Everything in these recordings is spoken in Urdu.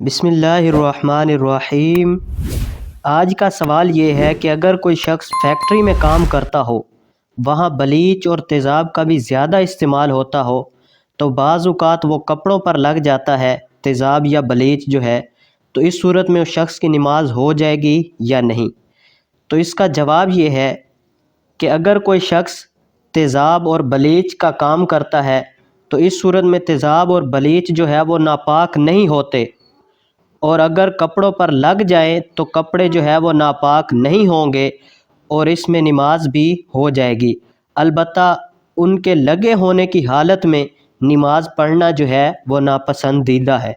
بسم اللہ الرحمن الرحیم۔ آج کا سوال یہ ہے کہ اگر کوئی شخص فیکٹری میں کام کرتا ہو، وہاں بلیچ اور تیزاب کا بھی زیادہ استعمال ہوتا ہو، تو بعض اوقات وہ کپڑوں پر لگ جاتا ہے تیزاب یا بلیچ جو ہے، تو اس صورت میں اس شخص کی نماز ہو جائے گی یا نہیں؟ تو اس کا جواب یہ ہے کہ اگر کوئی شخص تیزاب اور بلیچ کا کام کرتا ہے تو اس صورت میں تیزاب اور بلیچ جو ہے وہ ناپاک نہیں ہوتے، اور اگر کپڑوں پر لگ جائیں تو کپڑے جو ہے وہ ناپاک نہیں ہوں گے اور اس میں نماز بھی ہو جائے گی۔ البتہ ان کے لگے ہونے کی حالت میں نماز پڑھنا جو ہے وہ ناپسندیدہ ہے،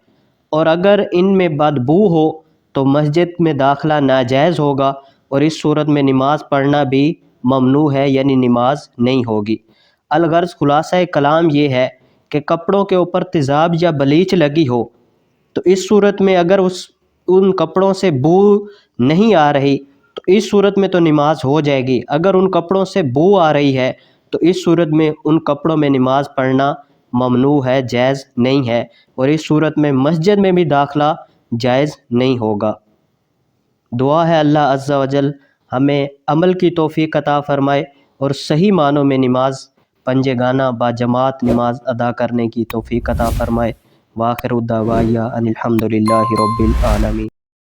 اور اگر ان میں بدبو ہو تو مسجد میں داخلہ ناجائز ہوگا اور اس صورت میں نماز پڑھنا بھی ممنوع ہے، یعنی نماز نہیں ہوگی۔ الغرض خلاصہ کلام یہ ہے کہ کپڑوں کے اوپر تیزاب یا بلیچ لگی ہو تو اس صورت میں اگر ان کپڑوں سے بو نہیں آ رہی تو اس صورت میں تو نماز ہو جائے گی۔ اگر ان کپڑوں سے بو آ رہی ہے تو اس صورت میں ان کپڑوں میں نماز پڑھنا ممنوع ہے، جائز نہیں ہے، اور اس صورت میں مسجد میں بھی داخلہ جائز نہیں ہوگا۔ دعا ہے اللہ عز و جل ہمیں عمل کی توفیق عطا فرمائے اور صحیح معنوں میں نماز پنجے گانا با جماعت نماز ادا کرنے کی توفیق عطا فرمائے۔ وآخر دعوایا ان الحمد للہ رب العالمین۔